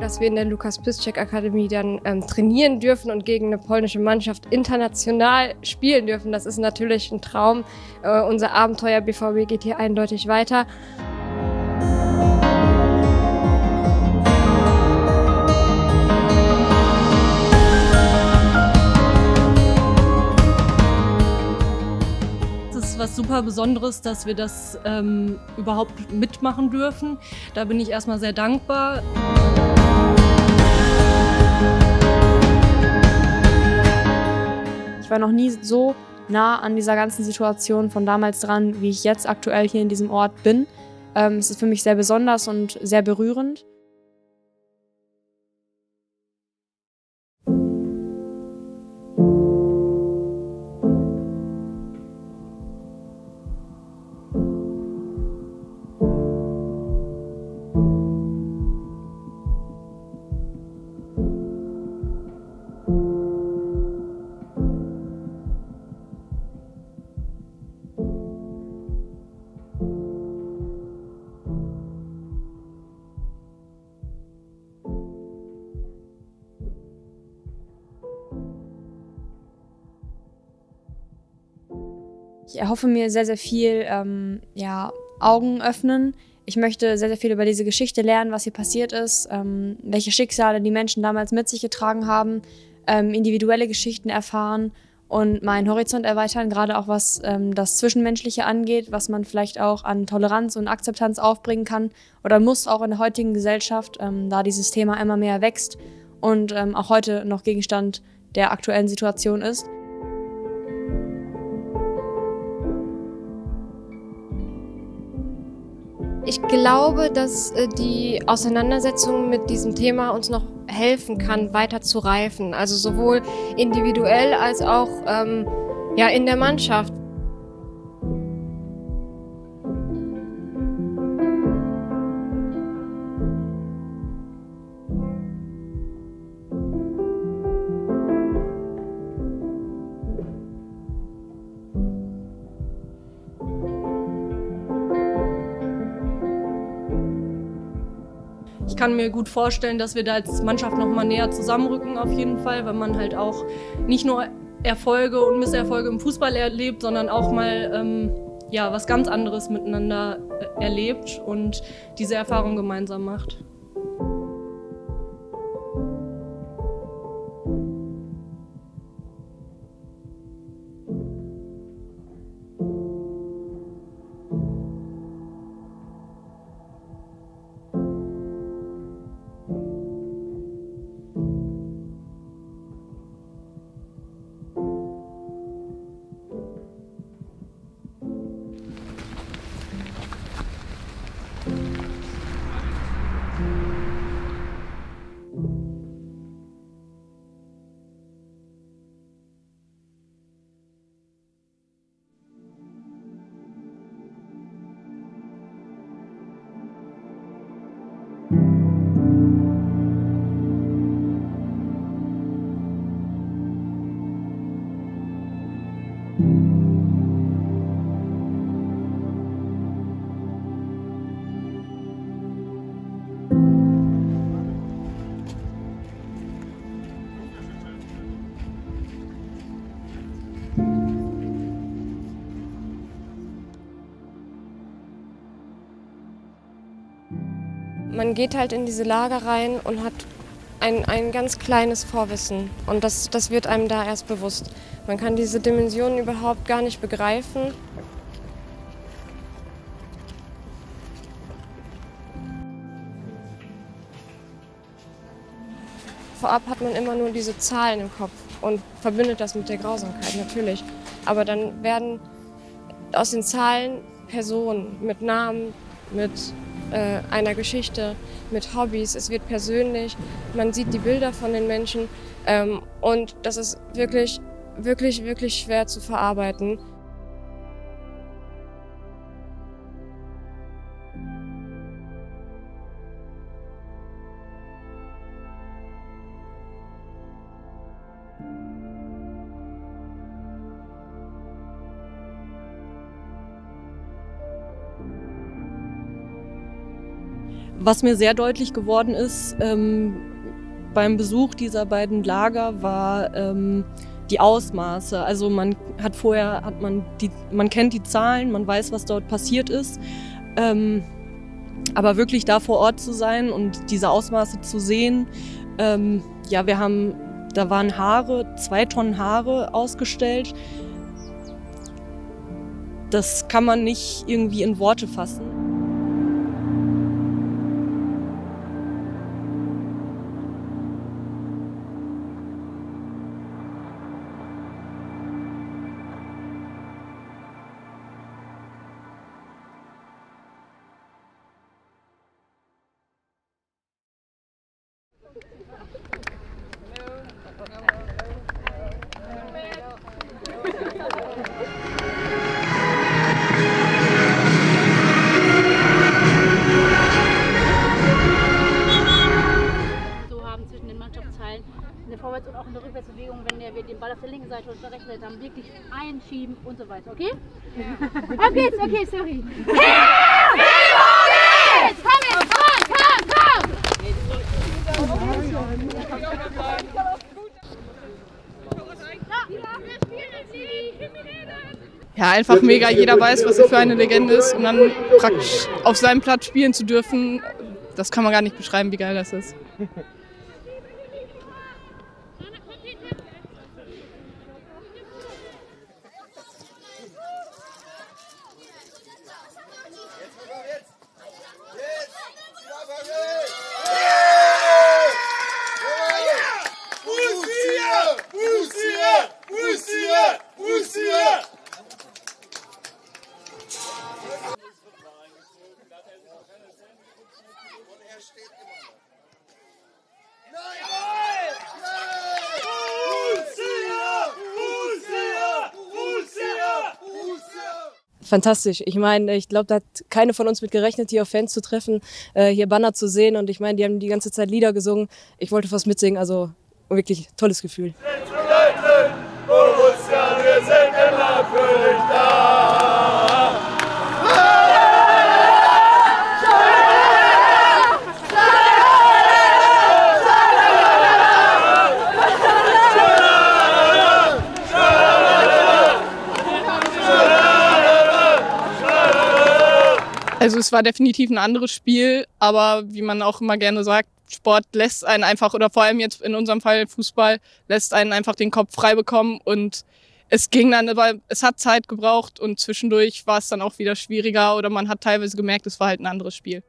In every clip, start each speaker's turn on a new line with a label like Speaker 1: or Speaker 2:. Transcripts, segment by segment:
Speaker 1: dass wir in der Lukas-Piszczek-Akademie dann trainieren dürfen und gegen eine polnische Mannschaft international spielen dürfen. Das ist natürlich ein Traum. Unser Abenteuer BVB geht hier eindeutig weiter.
Speaker 2: Was super Besonderes, dass wir das überhaupt mitmachen dürfen. Da bin ich erstmal sehr dankbar.
Speaker 3: Ich war noch nie so nah an dieser ganzen Situation von damals dran, wie ich jetzt aktuell hier in diesem Ort bin. Es ist für mich sehr besonders und sehr berührend. Ich erhoffe mir sehr, sehr viel Augen öffnen. Ich möchte sehr, sehr viel über diese Geschichte lernen, was hier passiert ist, welche Schicksale die Menschen damals mit sich getragen haben, individuelle Geschichten erfahren und meinen Horizont erweitern, gerade auch was das Zwischenmenschliche angeht, was man vielleicht auch an Toleranz und Akzeptanz aufbringen kann oder muss auch in der heutigen Gesellschaft, da dieses Thema immer mehr wächst und auch heute noch Gegenstand der aktuellen Situation ist.
Speaker 1: Ich glaube, dass die Auseinandersetzung mit diesem Thema uns noch helfen kann, weiter zu reifen. Also sowohl individuell als auch in der Mannschaft.
Speaker 2: Ich kann mir gut vorstellen, dass wir da als Mannschaft noch mal näher zusammenrücken auf jeden Fall, weil man halt auch nicht nur Erfolge und Misserfolge im Fußball erlebt, sondern auch mal was ganz anderes miteinander erlebt und diese Erfahrung gemeinsam macht.
Speaker 1: Man geht halt in diese Lager rein und hat ein ganz kleines Vorwissen und das wird einem da erst bewusst. Man kann diese Dimensionen überhaupt gar nicht begreifen. Vorab hat man immer nur diese Zahlen im Kopf und verbindet das mit der Grausamkeit, natürlich. Aber dann werden aus den Zahlen Personen mit Namen, mit einer Geschichte, mit Hobbys. Es wird persönlich, man sieht die Bilder von den Menschen und das ist wirklich, wirklich, wirklich schwer zu verarbeiten.
Speaker 2: Was mir sehr deutlich geworden ist beim Besuch dieser beiden Lager war die Ausmaße. Also man kennt die Zahlen, man weiß, was dort passiert ist. Aber wirklich da vor Ort zu sein und diese Ausmaße zu sehen, ja, da waren Haare, 2 Tonnen Haare ausgestellt. Das kann man nicht irgendwie in Worte fassen.
Speaker 4: In der Vorwärts- und auch in der Rückwärtsbewegung, wenn wir den Ball auf der linken Seite oder auf der rechten Seite haben, wirklich einschieben und so weiter, okay? Ja. Okay, sorry.
Speaker 5: Ja, einfach mega. Jeder weiß, was er für eine Legende ist. Und dann praktisch auf seinem Platz spielen zu dürfen, das kann man gar nicht beschreiben, wie geil das ist.
Speaker 6: Fantastisch. Ich meine, ich glaube, da hat keine von uns mit gerechnet, hier auf Fans zu treffen, hier Banner zu sehen. Und ich meine, die haben die ganze Zeit Lieder gesungen. Ich wollte fast mitsingen, also wirklich tolles Gefühl.
Speaker 7: Borussia, wir sind immer für dich da.
Speaker 5: Also es war definitiv ein anderes Spiel, aber wie man auch immer gerne sagt, Sport lässt einen einfach, oder vor allem jetzt in unserem Fall Fußball, lässt einen einfach den Kopf frei bekommen und es ging dann, aber es hat Zeit gebraucht und zwischendurch war es dann auch wieder schwieriger oder man hat teilweise gemerkt, es war halt ein anderes Spiel.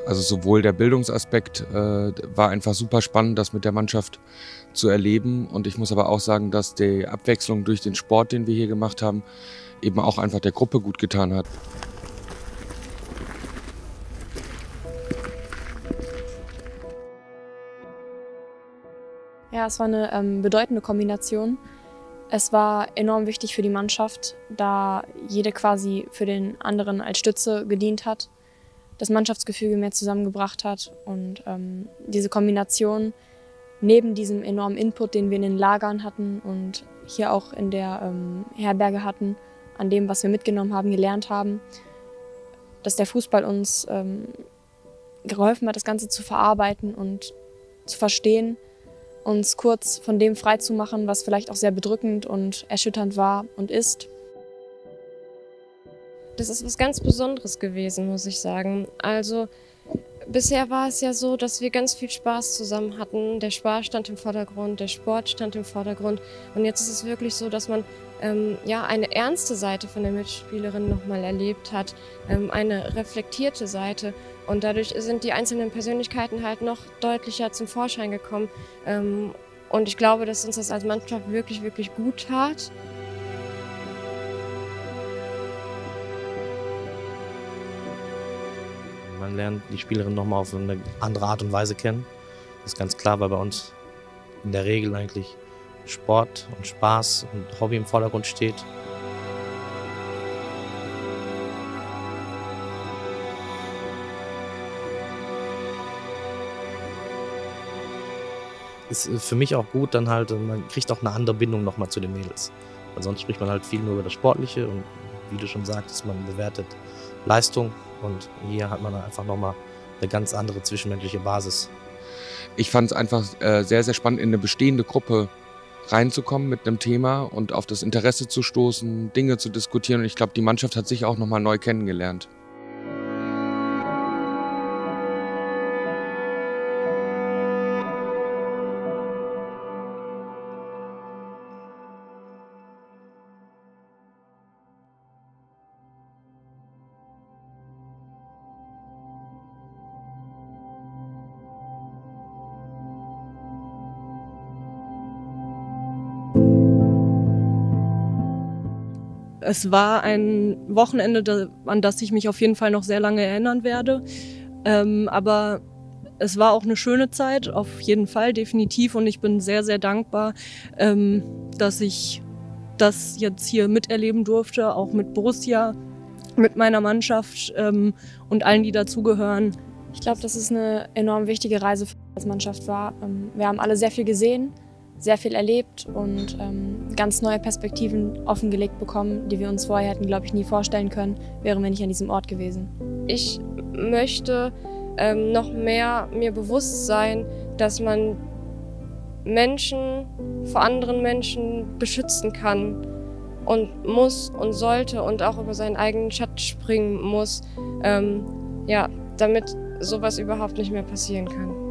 Speaker 8: Also sowohl der Bildungsaspekt war einfach super spannend, das mit der Mannschaft zu erleben. Und ich muss aber auch sagen, dass die Abwechslung durch den Sport, den wir hier gemacht haben, eben auch einfach der Gruppe gut getan hat.
Speaker 3: Ja, es war eine bedeutende Kombination. Es war enorm wichtig für die Mannschaft, da jede quasi für den anderen als Stütze gedient hat, das Mannschaftsgefüge mehr zusammengebracht hat und diese Kombination neben diesem enormen Input, den wir in den Lagern hatten und hier auch in der Herberge hatten, an dem, was wir mitgenommen haben, gelernt haben, dass der Fußball uns geholfen hat, das Ganze zu verarbeiten und zu verstehen, uns kurz von dem freizumachen, was vielleicht auch sehr bedrückend und erschütternd war und ist.
Speaker 1: Das ist was ganz Besonderes gewesen, muss ich sagen. Also bisher war es ja so, dass wir ganz viel Spaß zusammen hatten. Der Spaß stand im Vordergrund, der Sport stand im Vordergrund. Und jetzt ist es wirklich so, dass man ja, eine ernste Seite von der Mitspielerin nochmal erlebt hat, eine reflektierte Seite. Und dadurch sind die einzelnen Persönlichkeiten halt noch deutlicher zum Vorschein gekommen. Und ich glaube, dass uns das als Mannschaft wirklich, wirklich gut tat.
Speaker 9: Man lernt die Spielerin nochmal auf eine andere Art und Weise kennen. Das ist ganz klar, weil bei uns in der Regel eigentlich Sport und Spaß und Hobby im Vordergrund steht. Ist für mich auch gut, dann halt, man kriegt auch eine andere Bindung nochmal zu den Mädels. Weil sonst spricht man halt viel nur über das Sportliche und wie du schon sagtest, man bewertet Leistung und hier hat man einfach nochmal eine ganz andere zwischenmenschliche Basis.
Speaker 8: Ich fand es einfach sehr, sehr spannend, in eine bestehende Gruppe reinzukommen mit einem Thema und auf das Interesse zu stoßen, Dinge zu diskutieren. Und ich glaube, die Mannschaft hat sich auch nochmal neu kennengelernt.
Speaker 2: Es war ein Wochenende, an das ich mich auf jeden Fall noch sehr lange erinnern werde. Aber es war auch eine schöne Zeit, auf jeden Fall, definitiv. Und ich bin sehr, sehr dankbar, dass ich das jetzt hier miterleben durfte, auch mit Borussia, mit meiner Mannschaft und allen, die dazugehören.
Speaker 3: Ich glaube, dass es eine enorm wichtige Reise für uns als Mannschaft war. Wir haben alle sehr viel gesehen, sehr viel erlebt und ganz neue Perspektiven offengelegt bekommen, die wir uns vorher hätten, glaube ich, nie vorstellen können, wären wir nicht an diesem Ort gewesen.
Speaker 1: Ich möchte noch mehr mir bewusst sein, dass man Menschen vor anderen Menschen beschützen kann und muss und sollte und auch über seinen eigenen Schatten springen muss, damit sowas überhaupt nicht mehr passieren kann.